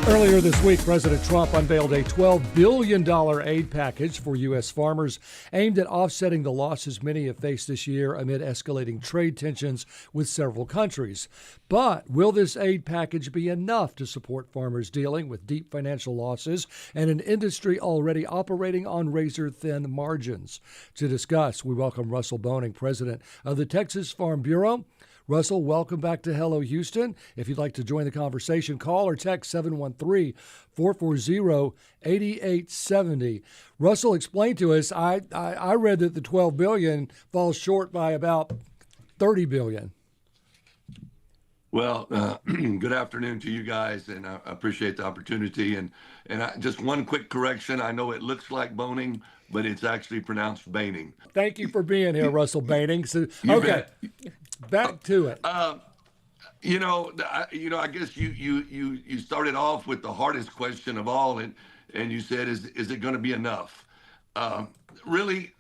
Earlier this week, President Trump unveiled a $12 billion aid package for U.S. farmers aimed at offsetting the losses many have faced this year amid escalating trade tensions with several countries. But will this aid package be enough to support farmers dealing with deep financial losses and an industry already operating on razor-thin margins? To discuss, we welcome Russell Boening, president of the Texas Farm Bureau. Russell, welcome back to Hello Houston. If you'd like to join the conversation, call or text 713-440-8870. Russell, explain to us, I read that the $12 billion falls short by about $30 billion. Well, good afternoon to you guys, and I appreciate the opportunity. And just one quick correction. I know it looks like Boening, but it's actually pronounced Baining. Thank you for being here, Russell Baining. So, okay, back to it. I guess you started off with the hardest question of all, and you said, is it going to be enough? Really,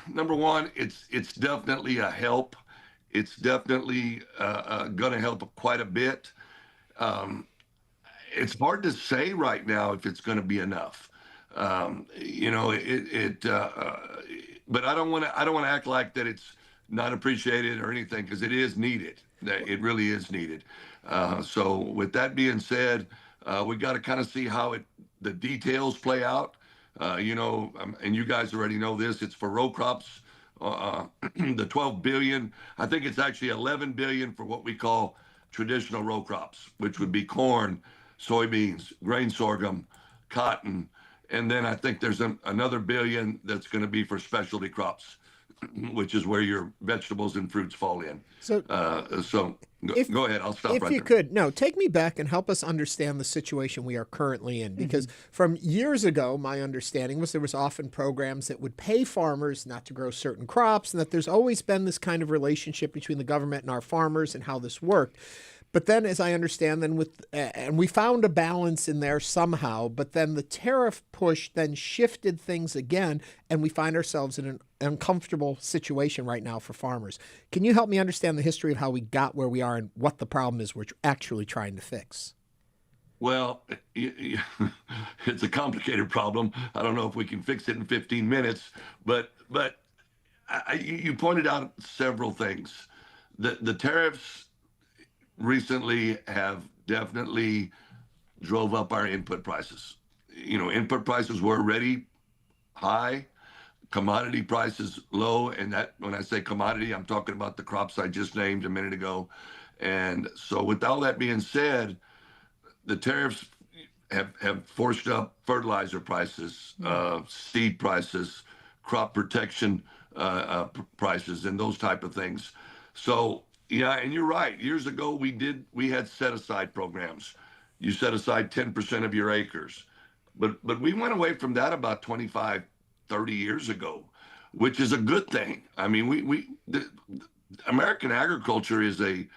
number one, it's definitely a help. It's definitely going to help quite a bit. It's hard to say right now if it's going to be enough. But I don't want to act like that it's not appreciated or anything, because it is needed. It really is needed. So with that being said, we got to kind of see how the details play out. And you guys already know this. It's for row crops. The 12 billion, I think it's actually 11 billion for what we call traditional row crops, which would be corn, soybeans, grain sorghum, cotton, and then I think there's another billion that's going to be for specialty crops, which is where your vegetables and fruits fall in. So go ahead. I'll stop right there. If you could, take me back and help us understand the situation we are currently in. Because from years ago, my understanding was there was often programs that would pay farmers not to grow certain crops, and that there's always been this kind of relationship between the government and our farmers and how this worked. But then, as I understand, and we found a balance in there somehow, but then the tariff push then shifted things again, and we find ourselves in an uncomfortable situation right now for farmers. Can you help me understand the history of how we got where we are and what the problem is we're actually trying to fix? Well, it's a complicated problem. I don't know if we can fix it in 15 minutes, but you pointed out several things. The tariffs recently have definitely drove up our input prices. Input prices were already high, commodity prices low, and that, when I say commodity, I'm talking about the crops I just named a minute ago. And so with all that being said, the tariffs have forced up fertilizer prices, seed prices, crop protection prices, and those type of things. So yeah, and you're right. Years ago, we had set aside programs. You set aside 10% of your acres, but we went away from that about 25, 30 years ago, which is a good thing. I mean, the American agriculture is it's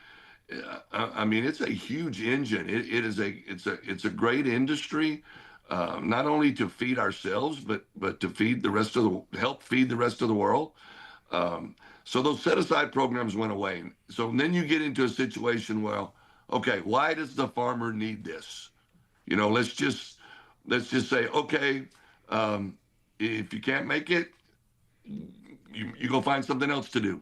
a huge engine. It's a great industry, not only to feed ourselves, but to feed help feed the rest of the world. So those set-aside programs went away. So then you get into a situation where, okay, why does the farmer need this? Let's just say, okay, if you can't make it, you go find something else to do.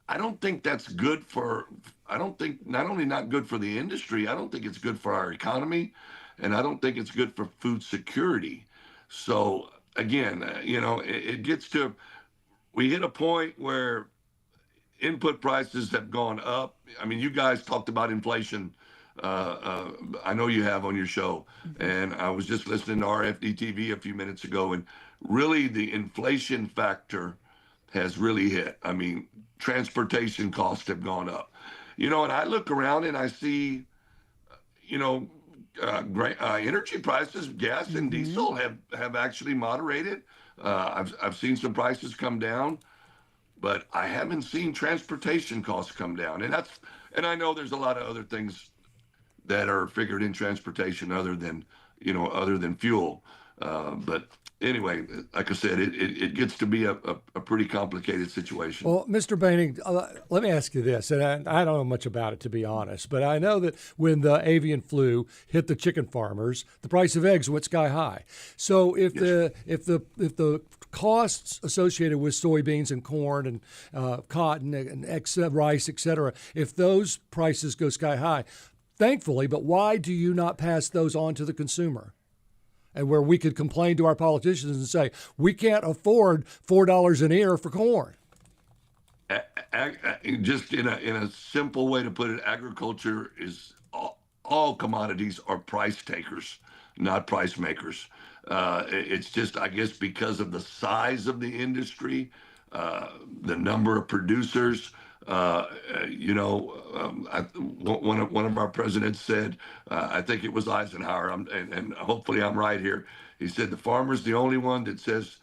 I don't think that's good not only not good for the industry, I don't think it's good for our economy, and I don't think it's good for food security. So again, it gets to, we hit a point where input prices have gone up. I mean, you guys talked about inflation. I know you have on your show. And I was just listening to RFD TV a few minutes ago, and really the inflation factor has really hit. I mean, transportation costs have gone up. And I look around and I see, energy prices, gas and diesel have actually moderated. I've seen some prices come down, but I haven't seen transportation costs come down. And I know there's a lot of other things that are figured in transportation other than fuel. But anyway, like I said, it gets to be a pretty complicated situation. Well, Mr. Boening, let me ask you this, and I don't know much about it, to be honest, but I know that when the avian flu hit the chicken farmers, the price of eggs went sky high. So if the costs associated with soybeans and corn and cotton and rice, et cetera, if those prices go sky high, thankfully, but why do you not pass those on to the consumer? And where we could complain to our politicians and say, we can't afford $4 an ear for corn. Just in a simple way to put it, agriculture is all commodities are price takers, not price makers. It's just, I guess, because of the size of the industry, the number of producers. One of our presidents said, I think it was Eisenhower, and hopefully I'm right here. He said, the farmer's the only one that says,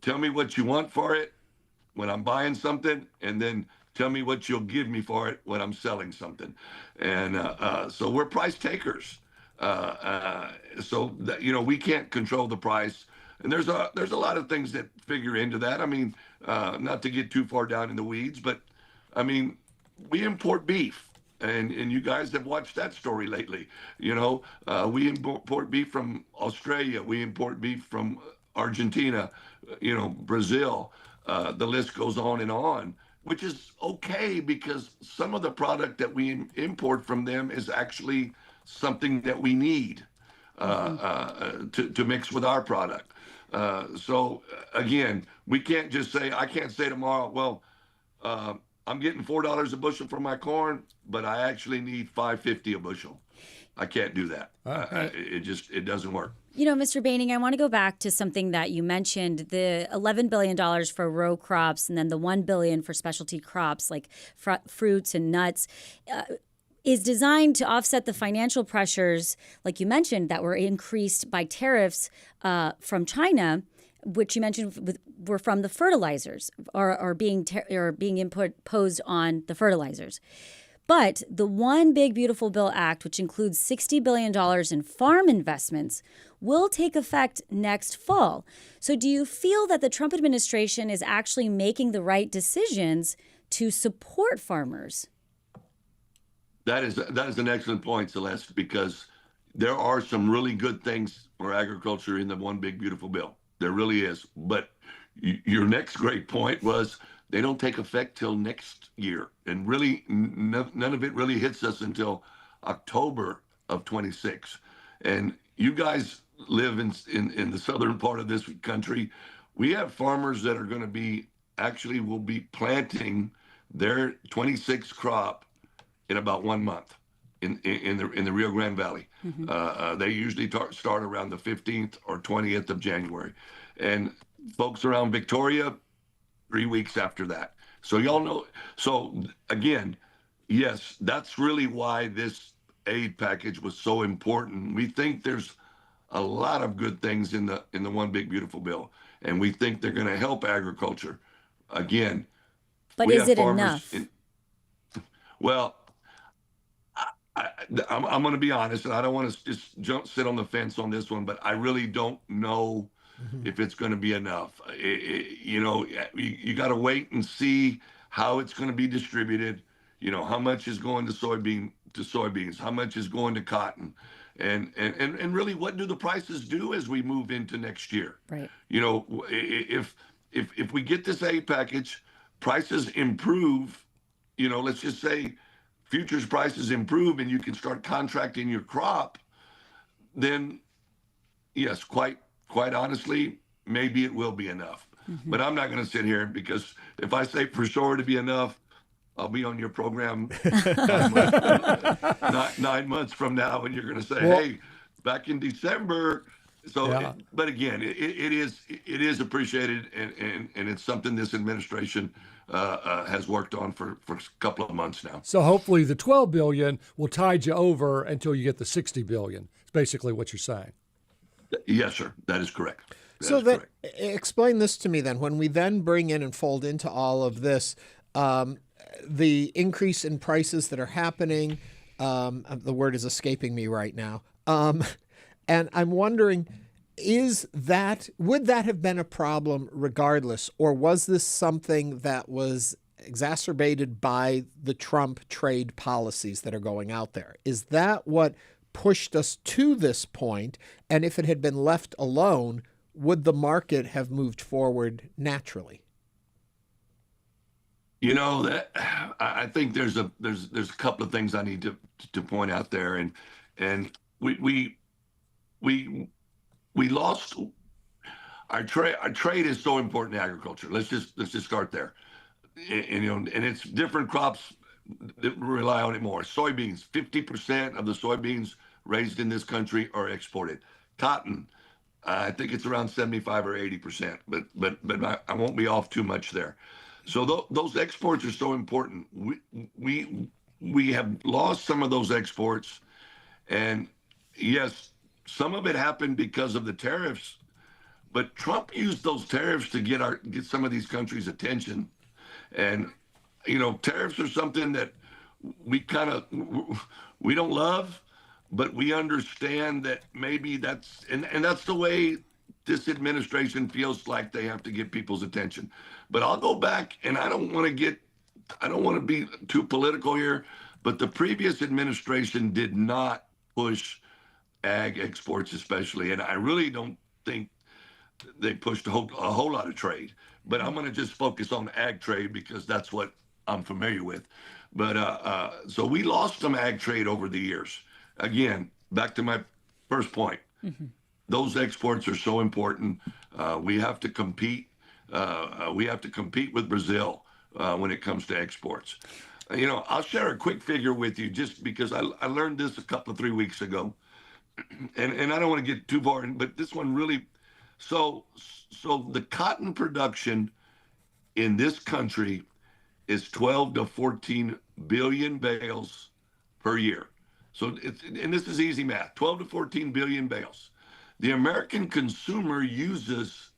tell me what you want for it when I'm buying something, and then tell me what you'll give me for it when I'm selling something. And so we're price takers. So that, we can't control the price. And there's a lot of things that figure into that. I mean, not to get too far down in the weeds, but I mean, we import beef, and you guys have watched that story lately. We import beef from Australia. We import beef from Argentina, Brazil. The list goes on, which is okay because some of the product that we import from them is actually something that we need to mix with our product. So again, we can't just say, I can't say tomorrow, well, I'm getting $4 a bushel for my corn, but I actually need $5.50 a bushel. I can't do that. It doesn't work. Mr. Boening, I want to go back to something that you mentioned, the $11 billion for row crops and then the $1 billion for specialty crops like fruits and nuts. Is designed to offset the financial pressures, like you mentioned, that were increased by tariffs from China, which you mentioned were from the fertilizers or being imposed on the fertilizers. But the One Big Beautiful Bill Act, which includes $60 billion in farm investments, will take effect next fall. So do you feel that the Trump administration is actually making the right decisions to support farmers? That is an excellent point, Celeste, because there are some really good things for agriculture in the One Big Beautiful Bill. There really is. But your next great point was they don't take effect till next year. And really, none of it really hits us until October of 26. And you guys live in the southern part of this country. We have farmers that are going to will be planting their 26 crop in about 1 month in the Rio Grande Valley. Mm-hmm. They usually start around the 15th or 20th of January. And folks around Victoria, 3 weeks after that. So y'all know. So again, yes, that's really why this aid package was so important. We think there's a lot of good things in the One Big Beautiful Bill, and we think they're going to help agriculture. Again, but is it enough? Well, I'm going to be honest, and I don't want to just sit on the fence on this one, but I really don't know if it's going to be enough. You got to wait and see how it's going to be distributed. How much is going to soybeans, how much is going to cotton, and really, what do the prices do as we move into next year? Right. If we get this aid package, prices improve. Let's just say futures prices improve and you can start contracting your crop, then yes, quite honestly, maybe it will be enough. Mm-hmm. But I'm not going to sit here, because if I say for sure to be enough, I'll be on your program 9 months from now, and you're going to say, hey, back in December. So, yeah. But again, it is appreciated, and it's something this administration has worked on for a couple of months now. So hopefully the $12 billion will tide you over until you get the $60 billion. It's basically what you're saying. Yes, sir. That is correct. Explain this to me then. When we then bring in and fold into all of this, the increase in prices that are happening, the word is escaping me right now. And I'm wondering, Would that have been a problem regardless, or was this something that was exacerbated by the Trump trade policies that are going out there? Is that what pushed us to this point? And if it had been left alone, would the market have moved forward naturally? That I think there's a couple of things I need to point out there, and we we we lost our trade. Our trade is so important to agriculture. Let's just start there. And it's different crops that rely on it more. Soybeans, 50% of the soybeans raised in this country are exported. Cotton, I think it's around 75 or 80%, but I won't be off too much there. So those exports are so important. We have lost some of those exports, and yes, some of it happened because of the tariffs, but Trump used those tariffs to get some of these countries' attention. And tariffs are something that we we don't love, but we understand that maybe that's the way this administration feels like they have to get people's attention. But I'll go back, and I don't want to be too political here, but the previous administration did not push ag exports especially, and I really don't think they pushed a whole lot of trade. But I'm going to just focus on ag trade because that's what I'm familiar with. But so we lost some ag trade over the years. Again, back to my first point. Mm-hmm. Those exports are so important. We have to compete. We have to compete with Brazil when it comes to exports. I'll share a quick figure with you just because I learned this a couple of 3 weeks ago, and I don't want to get too far in, but this one really. So the cotton production in this country is 12 to 14 billion bales per year. So and this is easy math, 12 to 14 billion bales. The American consumer uses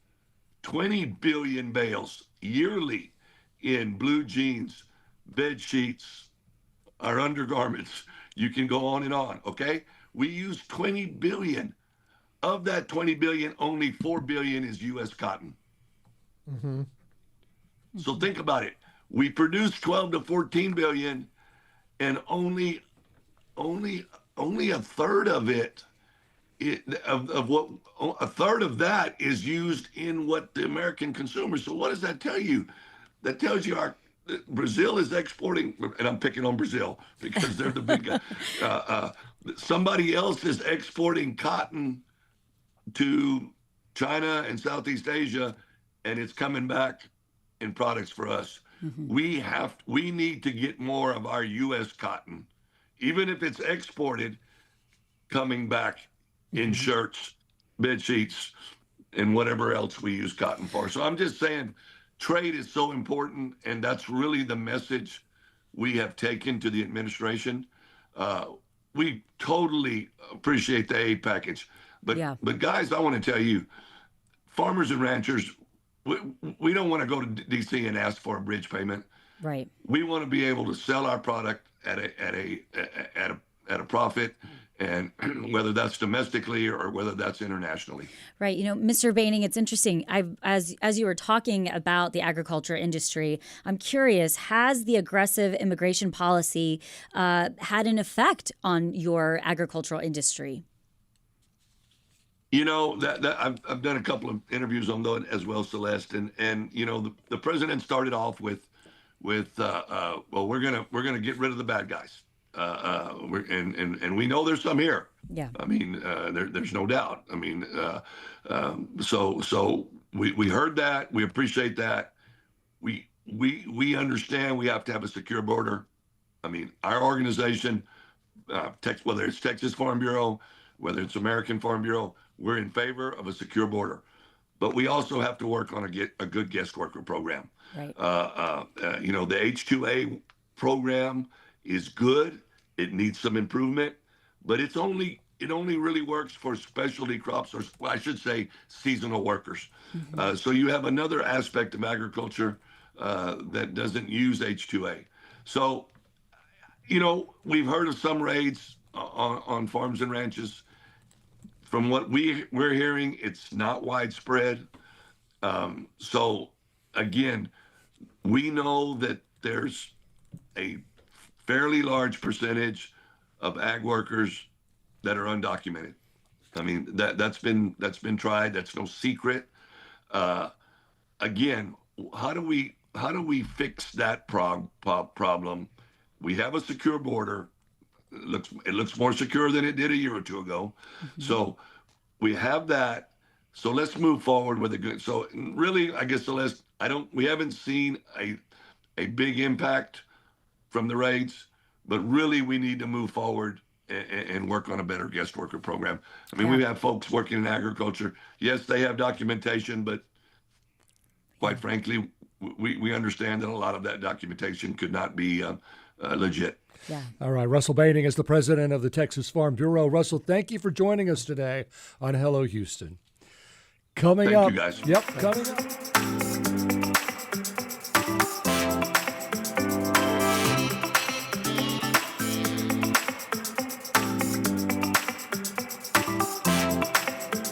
20 billion bales yearly in blue jeans, bed sheets, our undergarments. You can go on and on, okay? We use 20 billion. Of that 20 billion, only 4 billion is U.S. cotton. Mm-hmm. So think about it. We produce 12 to 14 billion, and only a third of it, a third of that is used in what the American consumers. So what does that tell you? That tells you Brazil is exporting, and I'm picking on Brazil because they're the big guy. Somebody else is exporting cotton to China and Southeast Asia, and it's coming back in products for us. Mm-hmm. We need to get more of our U.S. cotton, even if it's exported, coming back in shirts, bed sheets, and whatever else we use cotton for. So I'm just saying, trade is so important, and that's really the message we have taken to the administration. We totally appreciate the aid package. But guys, I want to tell you, farmers and ranchers, we don't want to go to D.C. and ask for a bridge payment. Right. We want to be able to sell our product at a profit, and whether that's domestically or whether that's internationally. Right. Mr. Boening, it's interesting. As you were talking about the agriculture industry, I'm curious, has the aggressive immigration policy had an effect on your agricultural industry? That I've done a couple of interviews on that as well, Celeste, and the president started off with well, we're gonna get rid of the bad guys, and we know there's some here. Yeah. I mean, there's no doubt. I mean, so we heard that. We appreciate that. We understand we have to have a secure border. I mean, our organization, whether it's Texas Farm Bureau, whether it's American Farm Bureau, we're in favor of a secure border, but we also have to work on a good guest worker program. Right. The H-2A program is good. It needs some improvement, but it only really works for specialty crops, or I should say seasonal workers. Mm-hmm. So you have another aspect of agriculture that doesn't use H-2A. So, we've heard of some raids on farms and ranches. from what we're hearing, it's not widespread. So again, we know that there's a fairly large percentage of ag workers that are undocumented. I mean, that's been tried. That's no secret. Again, how do we fix that problem? We have a secure border. It looks more secure than it did a year or two ago. Mm-hmm. So we have that. So let's move forward with a good. So really, I guess, Celeste, we haven't seen a big impact from the raids, but really we need to move forward and work on a better guest worker program. I mean, we have folks working in agriculture. Yes, they have documentation, but quite frankly, we understand that a lot of that documentation could not be legit. Yeah. All right. Russell Boening is the president of the Texas Farm Bureau. Russell, thank you for joining us today on Hello Houston. Coming Thank up. you, guys. Yep. Coming up.